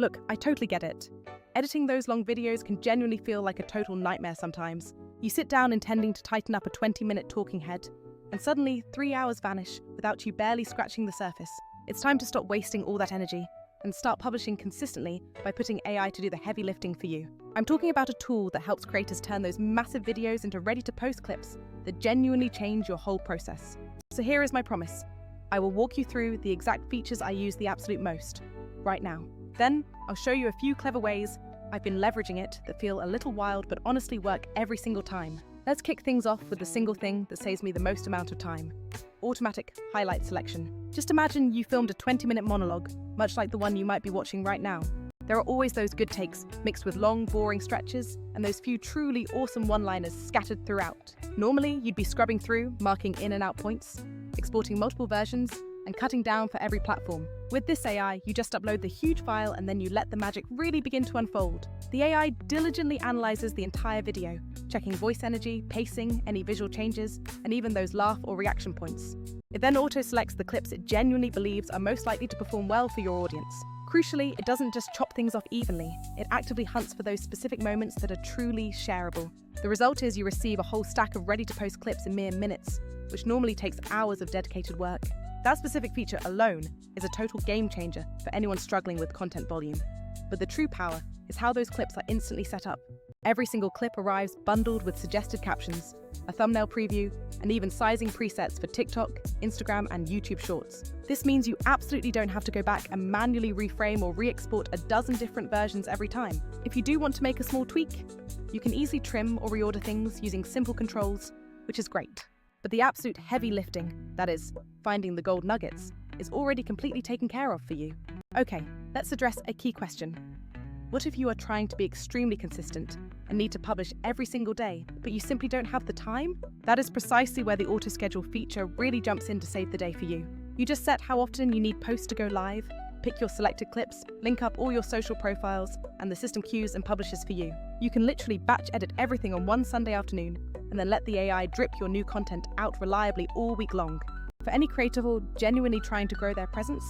Look, I totally get it. Editing those long videos can genuinely feel like a total nightmare sometimes. You sit down intending to tighten up a 20-minute talking head, and suddenly 3 hours vanish without you barely scratching the surface. It's time to stop wasting all that energy and start publishing consistently by putting AI to do the heavy lifting for you. I'm talking about a tool that helps creators turn those massive videos into ready-to-post clips that genuinely change your whole process. So here is my promise. I will walk you through the exact features I use the absolute most, right now. Then, I'll show you a few clever ways I've been leveraging it that feel a little wild but honestly work every single time. Let's kick things off with the single thing that saves me the most amount of time: automatic highlight selection. Just imagine you filmed a 20-minute monologue, much like the one you might be watching right now. There are always those good takes, mixed with long, boring stretches, and those few truly awesome one-liners scattered throughout. Normally, you'd be scrubbing through, marking in and out points, exporting multiple versions, and cutting down for every platform. With this AI, you just upload the huge file and then you let the magic really begin to unfold. The AI diligently analyzes the entire video, checking voice energy, pacing, any visual changes, and even those laugh or reaction points. It then auto-selects the clips it genuinely believes are most likely to perform well for your audience. Crucially, it doesn't just chop things off evenly, it actively hunts for those specific moments that are truly shareable. The result is you receive a whole stack of ready-to-post clips in mere minutes, which normally takes hours of dedicated work. That specific feature alone is a total game changer for anyone struggling with content volume. But the true power is how those clips are instantly set up. Every single clip arrives bundled with suggested captions, a thumbnail preview, and even sizing presets for TikTok, Instagram, and YouTube Shorts. This means you absolutely don't have to go back and manually reframe or re-export a dozen different versions every time. If you do want to make a small tweak, you can easily trim or reorder things using simple controls, which is great. But the absolute heavy lifting, that is, finding the gold nuggets, is already completely taken care of for you. Okay, let's address a key question. What if you are trying to be extremely consistent and need to publish every single day, but you simply don't have the time? That is precisely where the auto-schedule feature really jumps in to save the day for you. You just set how often you need posts to go live, pick your selected clips, link up all your social profiles, and the system queues and publishes for you. You can literally batch edit everything on one Sunday afternoon, and then let the AI drip your new content out reliably all week long. For any creator genuinely trying to grow their presence,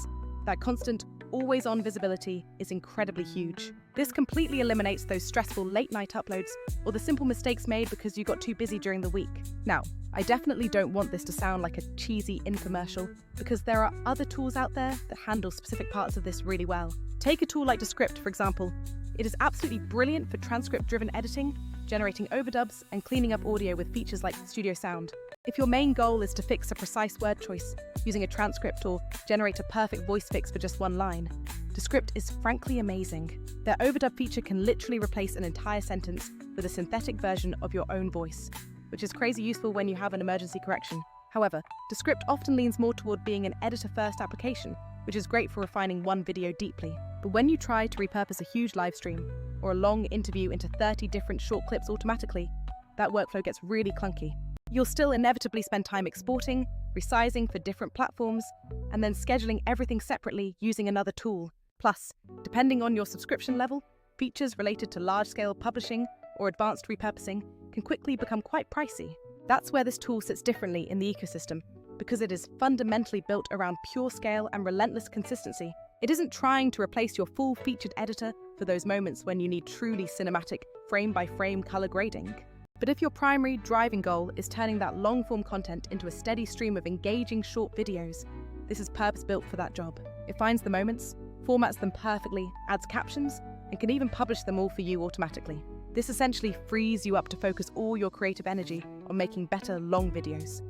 that constant, always-on visibility is incredibly huge. This completely eliminates those stressful late-night uploads or the simple mistakes made because you got too busy during the week. Now, I definitely don't want this to sound like a cheesy infomercial, because there are other tools out there that handle specific parts of this really well. Take a tool like Descript, for example. It is absolutely brilliant for transcript-driven editing, generating overdubs, and cleaning up audio with features like Studio Sound. If your main goal is to fix a precise word choice using a transcript or generate a perfect voice fix for just one line, Descript is frankly amazing. Their overdub feature can literally replace an entire sentence with a synthetic version of your own voice, which is crazy useful when you have an emergency correction. However, Descript often leans more toward being an editor-first application, which is great for refining one video deeply. But when you try to repurpose a huge live stream or a long interview into 30 different short clips automatically, that workflow gets really clunky. You'll still inevitably spend time exporting, resizing for different platforms, and then scheduling everything separately using another tool. Plus, depending on your subscription level, features related to large-scale publishing or advanced repurposing can quickly become quite pricey. That's where this tool sits differently in the ecosystem, because it is fundamentally built around pure scale and relentless consistency. It isn't trying to replace your full featured editor for those moments when you need truly cinematic, frame-by-frame color grading. But if your primary driving goal is turning that long-form content into a steady stream of engaging short videos, this is purpose-built for that job. It finds the moments, formats them perfectly, adds captions, and can even publish them all for you automatically. This essentially frees you up to focus all your creative energy on making better long videos,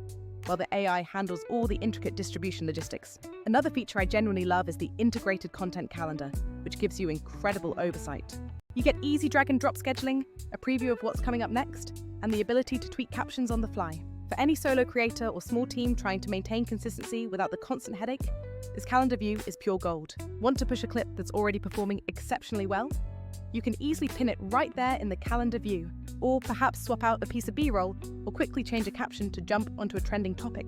while the AI handles all the intricate distribution logistics. Another feature I genuinely love is the integrated content calendar, which gives you incredible oversight. You get easy drag and drop scheduling, a preview of what's coming up next, and the ability to tweak captions on the fly. For any solo creator or small team trying to maintain consistency without the constant headache, this calendar view is pure gold. Want to push a clip that's already performing exceptionally well? You can easily pin it right there in the calendar view, or perhaps swap out a piece of B-roll or quickly change a caption to jump onto a trending topic.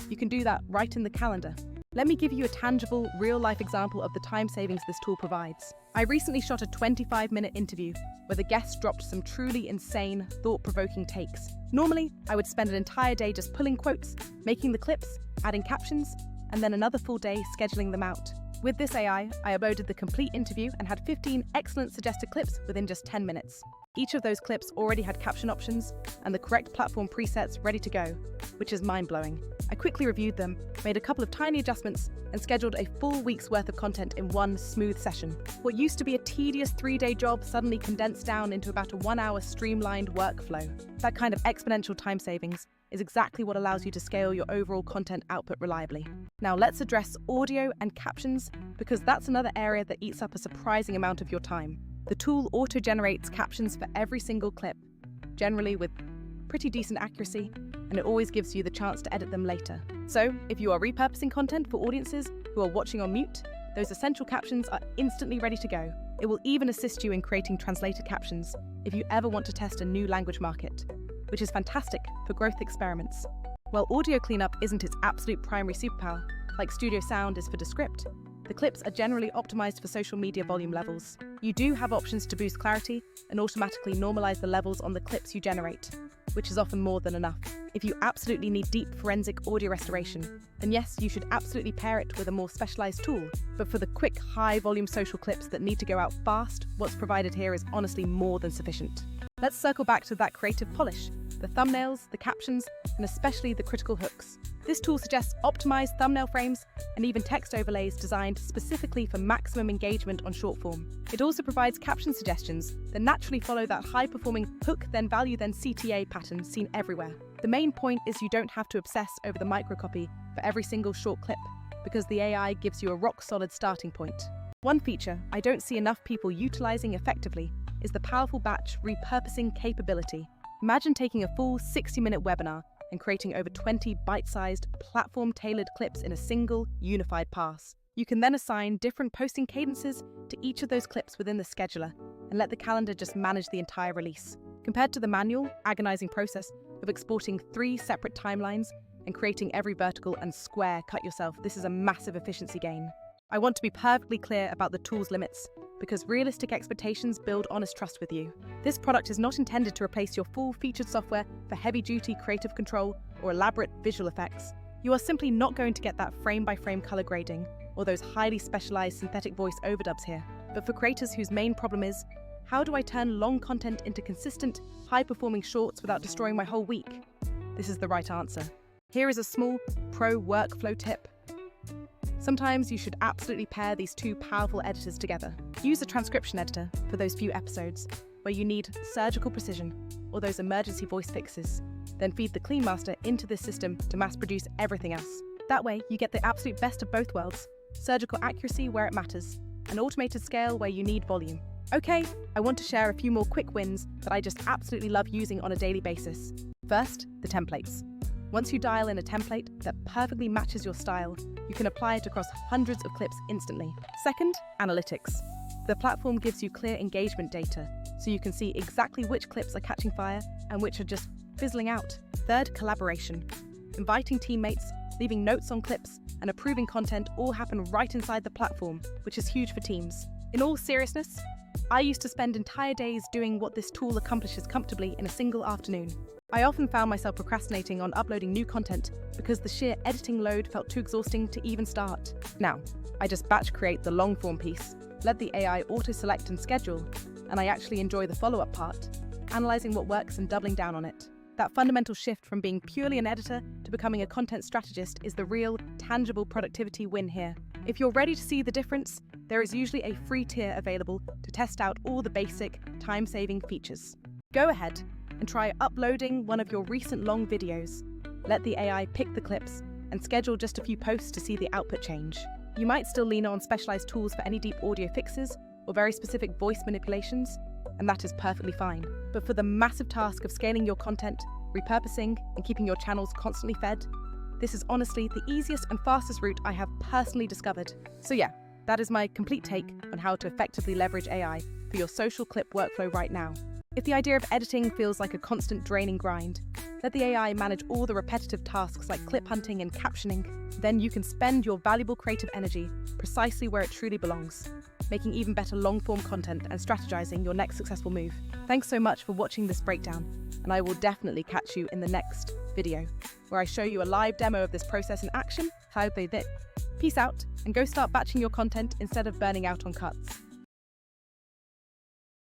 You can do that right in the calendar. Let me give you a tangible, real-life example of the time savings this tool provides. I recently shot a 25-minute interview where the guests dropped some truly insane, thought-provoking takes. Normally, I would spend an entire day just pulling quotes, making the clips, adding captions, and then another full day scheduling them out. With this AI, I uploaded the complete interview and had 15 excellent suggested clips within just 10 minutes. Each of those clips already had caption options and the correct platform presets ready to go, which is mind-blowing. I quickly reviewed them, made a couple of tiny adjustments, and scheduled a full week's worth of content in one smooth session. What used to be a tedious 3-day job suddenly condensed down into about a 1-hour streamlined workflow. That kind of exponential time savings is exactly what allows you to scale your overall content output reliably. Now let's address audio and captions, because that's another area that eats up a surprising amount of your time. The tool auto-generates captions for every single clip, generally with pretty decent accuracy, and it always gives you the chance to edit them later. So, if you are repurposing content for audiences who are watching on mute, those essential captions are instantly ready to go. It will even assist you in creating translated captions if you ever want to test a new language market, which is fantastic for growth experiments. While audio cleanup isn't its absolute primary superpower, like Studio Sound is for Descript, the clips are generally optimized for social media volume levels. You do have options to boost clarity and automatically normalize the levels on the clips you generate, which is often more than enough. If you absolutely need deep forensic audio restoration, then yes, you should absolutely pair it with a more specialized tool. But for the quick, high-volume social clips that need to go out fast, what's provided here is honestly more than sufficient. Let's circle back to that creative polish, the thumbnails, the captions, and especially the critical hooks. This tool suggests optimized thumbnail frames and even text overlays designed specifically for maximum engagement on short form. It also provides caption suggestions that naturally follow that high-performing hook then value then CTA pattern seen everywhere. The main point is you don't have to obsess over the microcopy for every single short clip, because the AI gives you a rock-solid starting point. One feature I don't see enough people utilizing effectively is the powerful batch repurposing capability. Imagine taking a full 60-minute webinar and creating over 20 bite-sized, platform-tailored clips in a single, unified pass. You can then assign different posting cadences to each of those clips within the scheduler and let the calendar just manage the entire release. Compared to the manual, agonizing process of exporting 3 separate timelines and creating every vertical and square cut yourself, this is a massive efficiency gain. I want to be perfectly clear about the tool's limits, because realistic expectations build honest trust with you. This product is not intended to replace your full-featured software for heavy-duty creative control or elaborate visual effects. You are simply not going to get that frame-by-frame color grading or those highly specialized synthetic voice overdubs here. But for creators whose main problem is, how do I turn long content into consistent, high-performing shorts without destroying my whole week? This is the right answer. Here is a small pro workflow tip. Sometimes you should absolutely pair these two powerful editors together. Use a transcription editor for those few episodes where you need surgical precision or those emergency voice fixes. Then feed the Clean Master into this system to mass produce everything else. That way, you get the absolute best of both worlds: surgical accuracy where it matters, and automated scale where you need volume. Okay, I want to share a few more quick wins that I just absolutely love using on a daily basis. First, the templates. Once you dial in a template that perfectly matches your style, you can apply it across hundreds of clips instantly. Second, analytics. The platform gives you clear engagement data, so you can see exactly which clips are catching fire and which are just fizzling out. Third, collaboration. Inviting teammates, leaving notes on clips, and approving content all happen right inside the platform, which is huge for teams. In all seriousness, I used to spend entire days doing what this tool accomplishes comfortably in a single afternoon. I often found myself procrastinating on uploading new content because the sheer editing load felt too exhausting to even start. Now, I just batch create the long-form piece, let the AI auto-select and schedule, and I actually enjoy the follow-up part, analyzing what works and doubling down on it. That fundamental shift from being purely an editor to becoming a content strategist is the real, tangible productivity win here. If you're ready to see the difference, there is usually a free tier available to test out all the basic, time-saving features. Go ahead and try uploading one of your recent long videos. Let the AI pick the clips and schedule just a few posts to see the output change. You might still lean on specialized tools for any deep audio fixes or very specific voice manipulations, and that is perfectly fine. But for the massive task of scaling your content, repurposing, and keeping your channels constantly fed, this is honestly the easiest and fastest route I have personally discovered. So yeah, that is my complete take on how to effectively leverage AI for your social clip workflow right now. If the idea of editing feels like a constant draining grind, let the AI manage all the repetitive tasks like clip hunting and captioning. Then you can spend your valuable creative energy precisely where it truly belongs, making even better long-form content and strategizing your next successful move. Thanks so much for watching this breakdown, and I will definitely catch you in the next video, where I show you a live demo of this process in action. cloud they lit. Peace out, and go start batching your content instead of burning out on cuts.